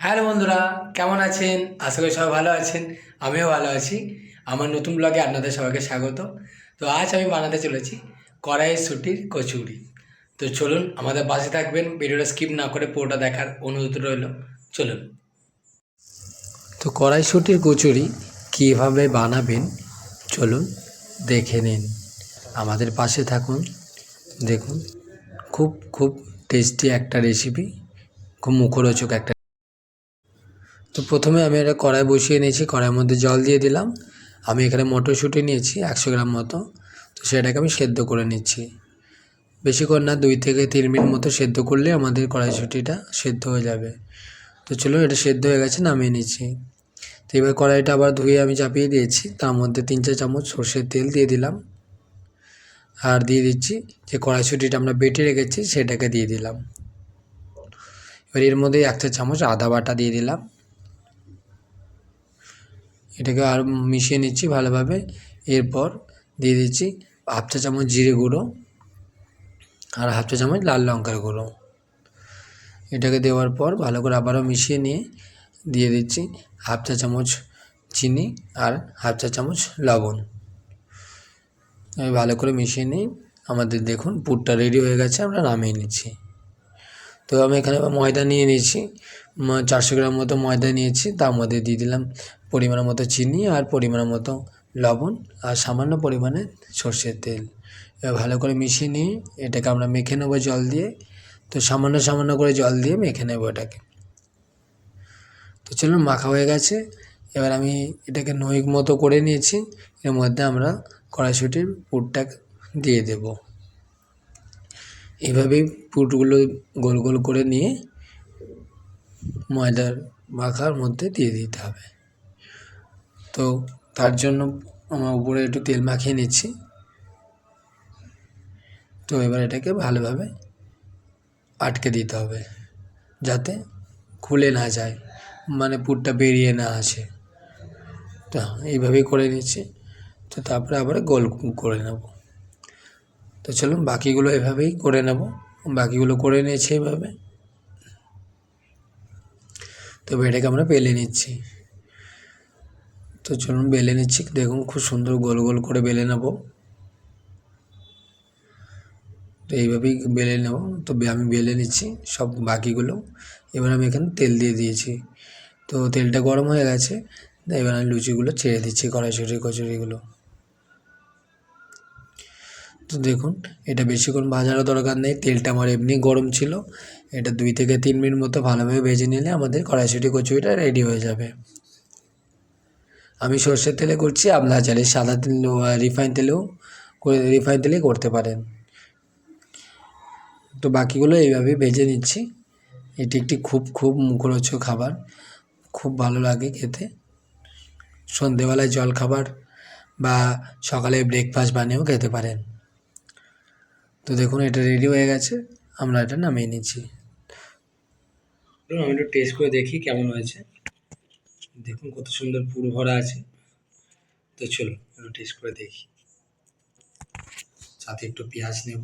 Hello বন্ধুরা, কেমন আছেন? আশা করি সবাই ভালো আছেন। আমিও ভালো আছি। আমার নতুন ব্লগে আপনাদের সবাইকে স্বাগত। তো আজ আমি বানাতে চলেছি কড়াইশুঁটির কচুরি। তো চলুন আমাদের পাশে থাকবেন, ভিডিওটা স্কিপ না করে পুরোটা দেখার অনুরোধ রইল। চলুন। তো কড়াইশুঁটির কচুরি কীভাবে বানাবেন চলুন দেখে নিন। আমাদের পাশে থাকুন। দেখুন, খুব খুব টেস্টি একটা রেসিপি, খুব মুখরোচক একটা। তো প্রথমে আমি একটা কড়াই বসিয়ে নিয়েছি, কড়াইয়ের মধ্যে জল দিয়ে দিলাম। আমি এখানে মটরশুঁটি নিয়েছি 100 গ্রাম মতো। তো সেটাকে আমি সেদ্ধ করে নিচ্ছি, বেশিক্ষণ না, 2 থেকে 3 মিনিট মতো সেদ্ধ করলে আমাদের কড়াইশুঁটিটা সেদ্ধ হয়ে যাবে। তো চলো, এটা সেদ্ধ হয়ে গেছে, নামিয়ে নিচ্ছি। তো এবার কড়াইটা আবার ধুয়ে আমি চাপিয়ে দিয়েছি, তার মধ্যে 3-4 চামচ সর্ষের তেল দিয়ে দিলাম। আর দিয়ে দিচ্ছি যে কড়াইশুঁটিটা আমরা বেটে রেখেছি সেটাকে দিয়ে দিলাম। এবার এর মধ্যে 1 চা চামচ আদা বাটা দিয়ে দিলাম। এটাকে আর মিশিয়ে নিচ্ছি ভালোভাবে। এরপর দিয়ে দিচ্ছি 1/2 চা চামচ জিরে গুঁড়ো আর 1/2 চা চামচ লাল লঙ্কার গুঁড়ো। এটাকে দেওয়ার পর ভালো করে আবারও মিশিয়ে নিয়ে দিয়ে দিচ্ছি 1/2 চা চামচ চিনি আর 1/2 চা চামচ লবণ। আমি ভালো করে মিশিয়ে নিই। আমাদের দেখুন পুরটা রেডি হয়ে গেছে, আমরা নামিয়ে নিচ্ছি। তো আমি এখানে ময়দা নিয়ে নিয়েছি, 400 গ্রাম মতো ময়দা নিয়েছি। তার মধ্যে দিয়ে দিলাম পরিমাণ মতো চিনি আর পরিমাণ মতো লবণ আর সামান্য পরিমাণে সর্ষের তেল। এবার ভালো করে মিশিয়ে নিয়ে এটাকে আমরা মেখে নেবো জল দিয়ে। তো সামান্য সামান্য করে জল দিয়ে মেখে নেবো এটাকে। তো চলুন, মাখা হয়ে গেছে। এবার আমি এটাকে নই মতো করে নিয়েছি। এর মধ্যে আমরা কড়াইশুঁটির পুরটা দিয়ে দেব। এভাবেই পুরগুলো গোল গোল করে নিয়ে ময়দার মাখার মধ্যে দিয়ে দিতে হবে। তো তার জন্য আমার উপরে একটু তেল মাখিয়ে নিচ্ছি। তো এবার এটাকে ভালোভাবে আটকে দিতে হবে যাতে খুলে না যায়, মানে পুরটা বেরিয়ে না আসে। তো এইভাবেই করে নিচ্ছি। তো তারপরে আবার গোল করে নেব। তো চলুন বাকিগুলো এভাবেই করে নেব। বাকিগুলো করে নিয়েছি এভাবে। তো এটাকে আমরা বেলে নিচ্ছি। তো চলুন বেলে নিচ্ছি, দেখুন খুব সুন্দর গোল গোল করে বেলে নেব। তো এইভাবেই বেলে নেব। তো আমি বেলে নিচ্ছি সব বাকিগুলো। এবার আমি এখানে তেল দিয়ে দিয়েছি। তো তেলটা গরম হয়ে গেছে। এবার আমি লুচিগুলো ছেড়ে দিচ্ছি, কড়াইশুঁটির কচুরিগুলো। তো দেখুন, এটা বেশিক্ষণ ভাজারও দরকার নেই, তেলটা আমার এমনি গরম ছিল। এটা 2 থেকে 3 মিনিট মতো ভালোভাবে ভেজে নিলে আমাদের কড়াইশুঁটি কচুরিটা রেডি হয়ে যাবে। আমি সর্ষের তেলে করছি, আপনারা চাইলে সাদা তেল রিফাইন তেলেই করতে পারেন। তো বাকিগুলো এইভাবে ভেজে নিচ্ছি। এটি একটি খুব খুব মুখরোচক খাবার, খুব ভালো লাগে খেতে। সন্ধেবেলায় জলখাবার বা সকালে ব্রেকফাস্ট বানিয়েও খেতে পারেন। তো দেখুন এটা রেডি হয়ে গেছে, আমরা এটা নামিয়ে নিচ্ছি। আমি একটু টেস্ট করে দেখি কেমন হয়েছে। দেখুন কত সুন্দর পুর ভরা আছে। তো চলো একটু টেস্ট করে দেখি। সাথে একটু পেঁয়াজ নেব।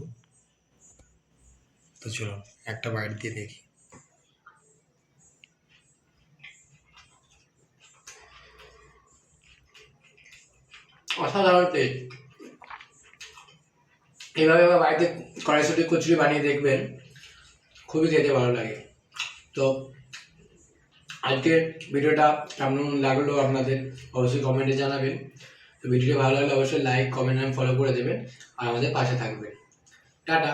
তো চলো একটা বাইট দিয়ে দেখি। অসাধারণ টেস্ট। এইভাবে আবার বাড়িতে কড়াইশুঁটি কচুরি বানিয়ে দেখবেন, খুবই খেতে ভালো লাগে। তো আজকের ভিডিওটা কেমন লাগলো আপনাদের অবশ্যই কমেন্টে জানাবেন। তো ভিডিওটি ভালো লাগলে অবশ্যই লাইক, কমেন্ট আর ফলো করে দেবেন আর আমাদের পাশে থাকবেন। টাটা।